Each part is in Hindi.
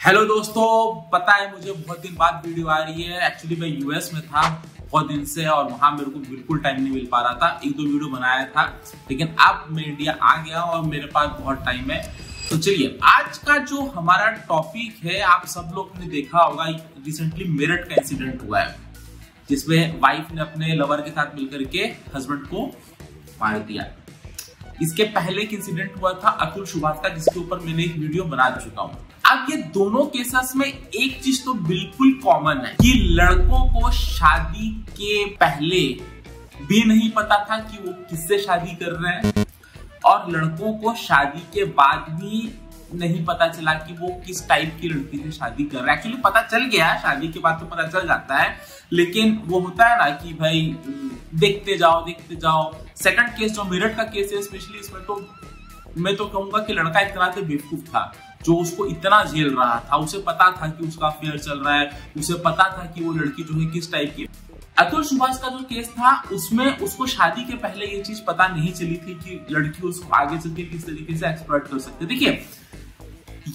हेलो दोस्तों, पता है मुझे बहुत दिन बाद वीडियो आ रही है। एक्चुअली मैं यूएस में था बहुत दिन से और वहां मेरे को बिल्कुल टाइम नहीं मिल पा रहा था। एक दो वीडियो बनाया था, लेकिन अब मैं इंडिया आ गया और मेरे पास बहुत टाइम है। तो चलिए, आज का जो हमारा टॉपिक है, आप सब लोग ने देखा होगा, रिसेंटली मेरठ का इंसिडेंट हुआ है जिसमें वाइफ ने अपने लवर के साथ मिलकर के हस्बैंड को मार दिया। इसके पहले एक इंसिडेंट हुआ था अतुल सुभाष का, जिसके ऊपर मैंने एक वीडियो बना चुका हूं। अब ये दोनों केसेस में एक चीज तो बिल्कुल कॉमन है कि लड़कों को शादी के पहले भी नहीं पता था कि वो किससे शादी कर रहे हैं, और लड़कों को शादी के बाद भी नहीं पता चला कि वो किस टाइप की लड़की से शादी कर रहा है। एक्चुअली पता चल गया, शादी के बाद तो पता चल जाता है, लेकिन वो होता है ना कि भाई देखते जाओ। सेकंड केस जो मेरठ का केस है स्पेशली, इसमें तो मैं तो कहूंगा कि लड़का एक तरह से बेवकूफ था जो उसको इतना झेल रहा था। उसे पता था कि उसका अफेयर चल रहा है, उसे पता था कि वो लड़की जो है किस टाइप की। अतुल सुभाष का जो केस था उसमें उसको शादी के पहले ये चीज पता नहीं चली थी कि लड़की उसको आगे चल के किस तरीके से एक्सप्लॉइट कर सकती है। देखिए,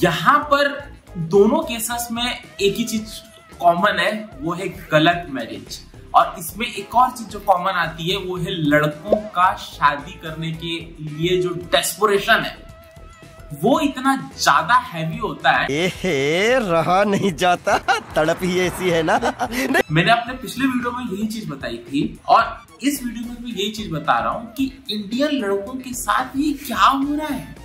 यहाँ पर दोनों केसेस में एक ही चीज कॉमन है, वो है गलत मैरिज। और इसमें एक और चीज जो कॉमन आती है वो है लड़कों का शादी करने के लिए जो डेस्परेशन है वो इतना ज्यादा हैवी होता है, रहा नहीं जाता, तड़प ही ऐसी है ना। मैंने अपने पिछले वीडियो में यही चीज बताई थी और इस वीडियो में भी यही चीज बता रहा हूँ कि इंडियन लड़कों के साथ ये क्या हो रहा है।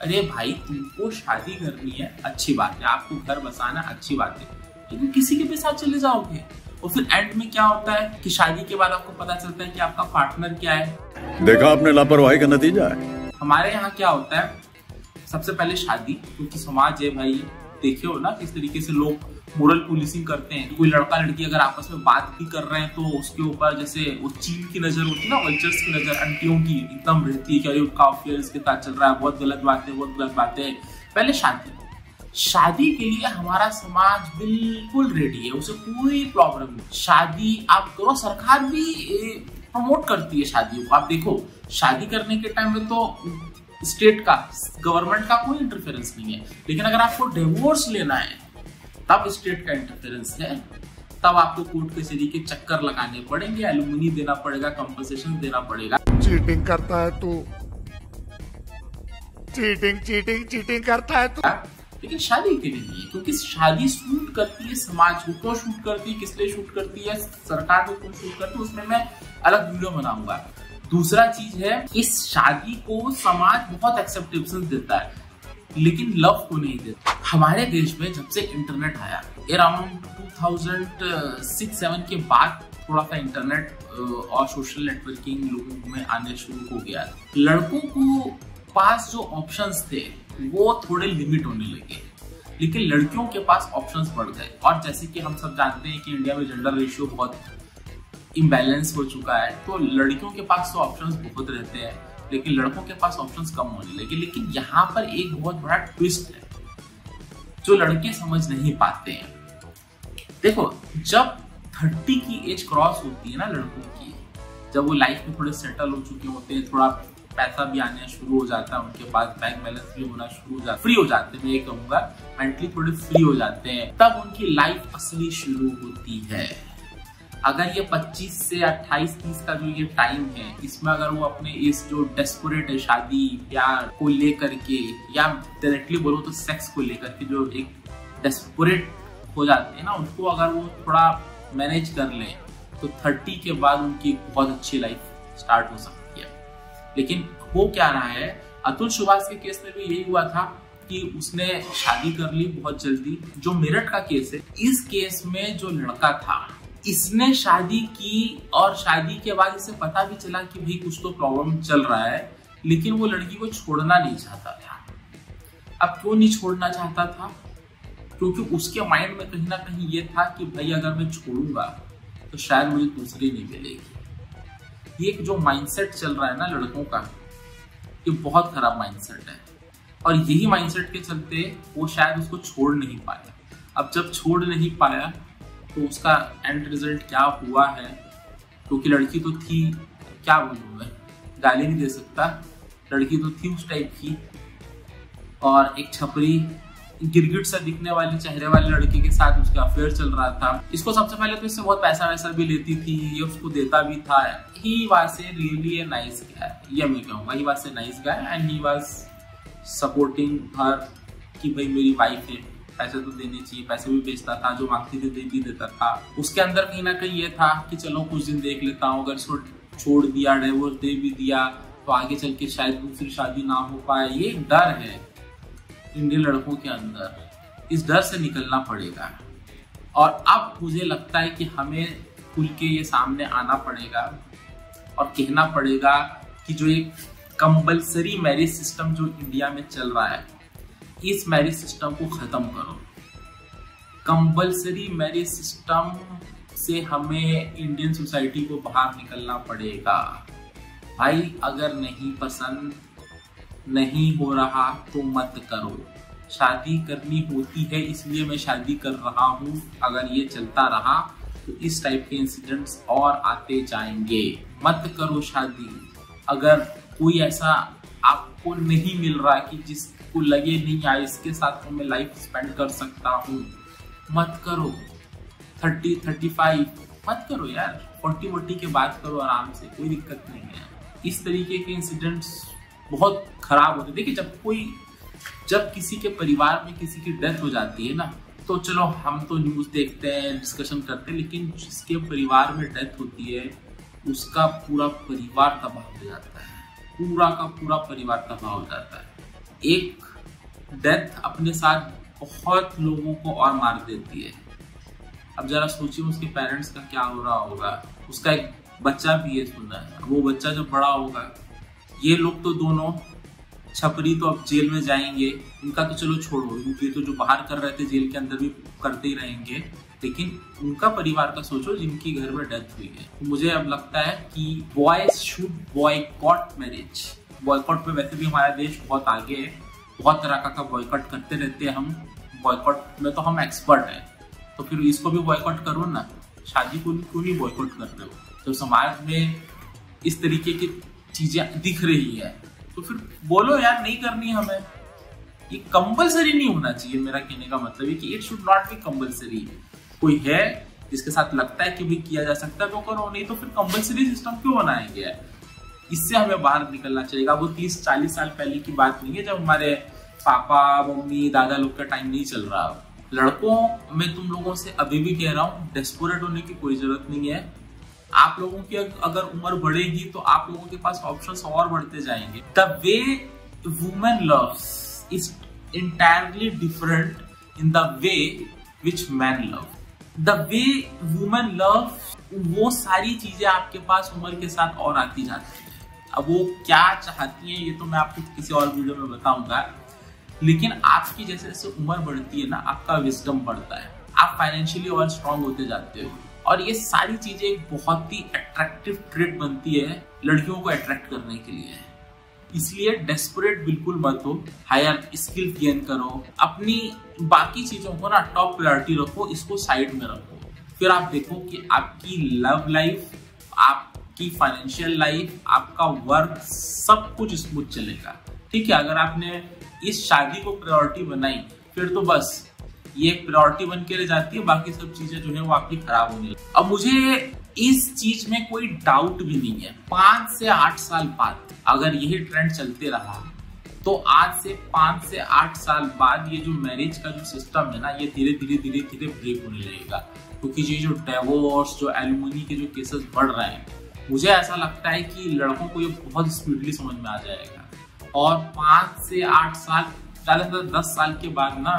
अरे भाई, तुमको शादी करनी है, अच्छी बात है, आपको घर बसाना अच्छी बात है, लेकिन किसी के भी साथ चले जाओगे और फिर एंड में क्या होता है कि शादी के बाद आपको पता चलता है कि आपका पार्टनर क्या है। देखा आपने लापरवाही का नतीजा है। हमारे यहाँ क्या होता है, सबसे पहले शादी, क्योंकि समाज है भाई, देखे हो ना किस तरीके से लोग मोरल पुलिसिंग करते हैं। कोई लड़का लड़की अगर आपस में बात भी कर रहे हैं तो उसके ऊपर जैसे वो चील की नजर होती है ना, वल्चर्स की नजर आंटियों की एकदम रहती है कि अरे उसका अफेयर इसके साथ चल रहा है, बहुत गलत बात है, बहुत गलत बात है। पहले शादी के लिए हमारा समाज बिल्कुल रेडी है, उसे कोई प्रॉब्लम नहीं। शादी आप करो, सरकार भी प्रमोट करती है शादियों को। आप देखो, शादी करने के टाइम में तो स्टेट का, गवर्नमेंट का कोई इंटरफेरेंस नहीं है, लेकिन अगर आपको डिवोर्स लेना है तब स्टेट का इंटरफेरेंस है। तब आपको कोर्ट कचहरी के चक्कर लगाने पड़ेंगे, एलुमनी देना पड़ेगा, कंपनसेशन देना पड़ेगा। चीटिंग करता है तू, चीटिंग करता है तू। लेकिन शादी के लिए नहीं है, क्योंकि शादी शूट करती है समाज को, क्यों शूट करती है, किस लिए शूट करती है, सरकार को क्यों शूट करती है, उसमें मैं अलग वीडियो बनाऊंगा। दूसरा चीज है, इस शादी को समाज बहुत एक्सेप्टेंस देता है लेकिन लव को नहीं देता। हमारे देश में जब से इंटरनेट आया अराउंड 2006-7 के बाद थोड़ा सा इंटरनेट और सोशल नेटवर्किंग लोगों में आने शुरू हो गया। लड़कों को पास जो ऑप्शंस थे वो थोड़े लिमिट होने लगे, लेकिन लड़कियों के पास ऑप्शंस बढ़ गए। और जैसे कि हम सब जानते हैं कि इंडिया में जेंडर रेशियो बहुत इम्बैलेंस हो चुका है, तो लड़कियों के पास तो ऑप्शंस बहुत रहते हैं लेकिन लड़कों के पास ऑप्शंस कम होने लगे। लेकिन यहाँ पर एक बहुत बड़ा ट्विस्ट है जो लड़के समझ नहीं पाते हैं। देखो, जब 30 की एज क्रॉस होती है ना लड़कों की, जब वो लाइफ में थोड़े सेटल हो चुके होते हैं, थोड़ा पैसा भी आने शुरू हो जाता है, उनके पास बैंक बैलेंस भी होना शुरू हो जाता, फ्री हो जाते हैं, मैं ये कहूंगा मेंटली थोड़े फ्री हो जाते हैं, तब उनकी लाइफ असली शुरू होती है। अगर ये 25 से 28-30 का जो ये टाइम है, इसमें अगर वो अपने इस जो डेस्परेट है शादी प्यार को लेकर के, या डायरेक्टली बोलो तो सेक्स को लेकर के जो एक डेस्परेट हो जाते हैं ना, उनको अगर वो थोड़ा मैनेज कर ले तो 30 के बाद उनकी बहुत अच्छी लाइफ स्टार्ट हो सकती है। लेकिन हो क्या रहा है, अतुल सुभाष के केस में भी यही हुआ था कि उसने शादी कर ली बहुत जल्दी। जो मेरठ का केस है, इस केस में जो लड़का था इसने शादी की और शादी के बाद इसे पता भी चला कि भाई कुछ तो प्रॉब्लम चल रहा है, लेकिन वो लड़की को छोड़ना नहीं चाहता था। अब क्यों नहीं छोड़ना चाहता था? क्योंकि उसके माइंड में कहीं ना कहीं ये था कि भाई अगर मैं छोड़ूंगा तो शायद मुझे दूसरी नहीं मिलेगी। ये जो माइंडसेट चल रहा है ना लड़कों का, ये बहुत खराब माइंडसेट है और यही माइंडसेट के चलते वो शायद उसको छोड़ नहीं पाया। अब जब छोड़ नहीं पाया तो उसका एंड रिजल्ट क्या हुआ है, क्योंकि लड़की तो थी, क्या बोलूं मैं, गाली नहीं दे सकता, लड़की तो थी उस टाइप की, और एक छपरी गिरगिट सा दिखने वाले चेहरे वाले लड़के के साथ उसका अफेयर चल रहा था। इसको सबसे पहले तो इससे बहुत पैसा वैसा भी लेती थी, ये उसको देता भी था। He was a really a nice guy, ये मैं कहूँगा। He was a nice guy and he was supporting her कि भाई मेरी वाइफ है, पैसे तो देने चाहिए। पैसे भी बेचता था, जो मांगती थी दे भी देता था। उसके अंदर कहीं ना कहीं ये था कि चलो कुछ दिन देख लेता हूँ, अगर इसको छोड़ दिया, डिवोर्स दे भी दिया तो आगे चल के शायद दूसरी शादी ना हो पाए। ये एक डर है इंडियन लड़कों के अंदर, इस डर से निकलना पड़ेगा। और अब मुझे लगता है कि हमें खुल के ये सामने आना पड़ेगा और कहना पड़ेगा कि जो एक कंपल्सरी मैरिज सिस्टम जो इंडिया में चल रहा है, इस मैरिज सिस्टम को खत्म करो। कंपल्सरी मैरिज सिस्टम से हमें इंडियन सोसाइटी को बाहर निकलना पड़ेगा। भाई अगर नहीं पसंद, नहीं हो रहा तो मत करो। शादी करनी होती है इसलिए मैं शादी कर रहा हूँ। अगर ये चलता रहा तो इस टाइप के इंसिडेंट्स और आते जाएंगे। मत करो शादी। अगर कोई ऐसा आपको नहीं मिल रहा कि जिसको लगे नहीं यार इसके साथ तो मैं लाइफ स्पेंड कर सकता हूँ, मत करो। 30-35 मत करो यार, 40 के बाद करो आराम से, कोई दिक्कत नहीं है। इस तरीके के इंसिडेंट्स बहुत खराब होते। देखिए जब किसी के परिवार में किसी की डेथ हो जाती है ना, तो चलो हम तो न्यूज़ देखते हैं, डिस्कशन करते हैं, लेकिन जिसके परिवार में डेथ होती है उसका पूरा परिवार तबाह हो जाता है। पूरा का पूरा परिवार तबाह हो जाता है। एक डेथ अपने साथ बहुत लोगों को और मार देती है। अब जरा सोचिए उसके पेरेंट्स का क्या हो रहा होगा। उसका एक बच्चा भी है, सुना है, वो बच्चा जब बड़ा होगा, ये लोग तो दोनों छपरी तो अब जेल में जाएंगे, उनका तो चलो छोड़ो, उनके तो जो बाहर कर रहे थे जेल के अंदर भी करते ही रहेंगे, लेकिन उनका परिवार का सोचो जिनकी घर में डेथ हुई है। तो मुझे अब लगता है कि boys should boycott marriage. Boycott पे वैसे भी हमारा देश बहुत आगे है, बहुत तरह का बॉयकॉट करते रहते हैं हम। बॉयकॉट में तो हम एक्सपर्ट हैं, तो फिर इसको भी बॉयकॉट करो ना। शादी को क्यों नहीं बॉयकॉट कर रहे हो? तो समाज में इस तरीके की चीजें दिख रही है तो फिर बोलो यार नहीं करनी हमें। ये कंपलसरी नहीं होना चाहिए। मेरा कहने का मतलब है कि it should not be compulsory. कोई है जिसके साथ लगता है कि भी किया जा सकता है तो करो, नहीं तो फिर कंपलसरी सिस्टम क्यों बनाया गया है? इससे हमें बाहर निकलना चाहिए। वो 30-40 साल पहले की बात नहीं है जब हमारे पापा मम्मी दादा लोग का टाइम नहीं चल रहा। लड़कों मैं तुम लोगों से अभी भी कह रहा हूँ, डेस्परेट होने की कोई जरूरत नहीं है। आप लोगों की अगर उम्र बढ़ेगी तो आप लोगों के पास ऑप्शंस और बढ़ते जाएंगे। The way women loves is entirely different in the way which men love. The way women love, वो सारी चीजें आपके पास उम्र के साथ और आती जाती है। अब वो क्या चाहती हैं ये तो मैं आपको किसी और वीडियो में बताऊंगा, लेकिन आपकी जैसे जैसे उम्र बढ़ती है ना, आपका विजडम बढ़ता है, आप फाइनेंशियली और स्ट्रांग होते जाते हो, और ये सारी चीजें एक बहुत ही अट्रैक्टिव ट्रेट बनती है लड़कियों को अट्रैक्ट करने के लिए। इसलिए डेस्परेट बिल्कुल मत हो, हायर स्किल गेन करो, अपनी बाकी चीजों को ना टॉप प्रायोरिटी रखो, इसको साइड में रखो। फिर आप देखो कि आपकी लव लाइफ, आपकी फाइनेंशियल लाइफ, आपका वर्क, सब कुछ स्मूथ चलेगा। ठीक है, अगर आपने इस शादी को प्रायोरिटी बनाई फिर तो बस ये एक प्रायोरिटी बन के रह जाती है, बाकी सब चीजें जो है वो आपकी खराब होने लगती। अब मुझे इस चीज में कोई डाउट भी नहीं है, 5 से 8 साल बाद अगर यही ट्रेंड चलते रहा तो आज से 5 से 8 साल बाद ये जो मैरिज का जो सिस्टम है ना, ये धीरे धीरे ब्रेक होने लगेगा। क्योंकि ये जो डिवोर्स, जो एलिमनी के जो केसेस बढ़ रहे हैं, मुझे ऐसा लगता है कि लड़कों को ये बहुत स्पीडली समझ में आ जाएगा। और 5 से 8 साल, ज़्यादा से 10 साल के बाद ना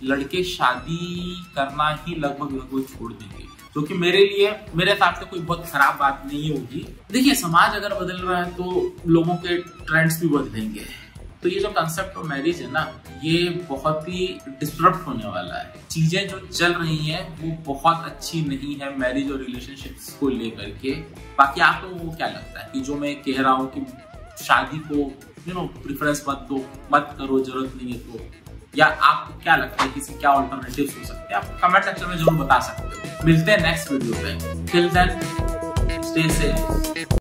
लड़के शादी करना ही लगभग छोड़ देंगे, क्योंकि मेरे हिसाब से कोई बहुत खराब बात नहीं होगी। देखिए, समाज अगर बदल रहा है तो लोगों के ट्रेंड्स भी बदलेंगे। तो ये जो कंसेप्ट ऑफ मैरिज है ना, ये बहुत ही डिस्टर्ब होने वाला है। चीजें जो चल रही हैं वो बहुत अच्छी नहीं है मैरिज और रिलेशनशिप्स को लेकर के। बाकी आप लोगों को क्या लगता है कि जो मैं कह रहा हूँ कि शादी को प्रेफरेंस मत दो, मत करो, जरूरत नहीं है तो, या आपको क्या लगता है किसी क्या ऑल्टरनेटिव्स हो सकते हैं, आप कमेंट सेक्शन में जरूर बता सकते हो। मिलते हैं नेक्स्ट वीडियो पे। Till then stay safe.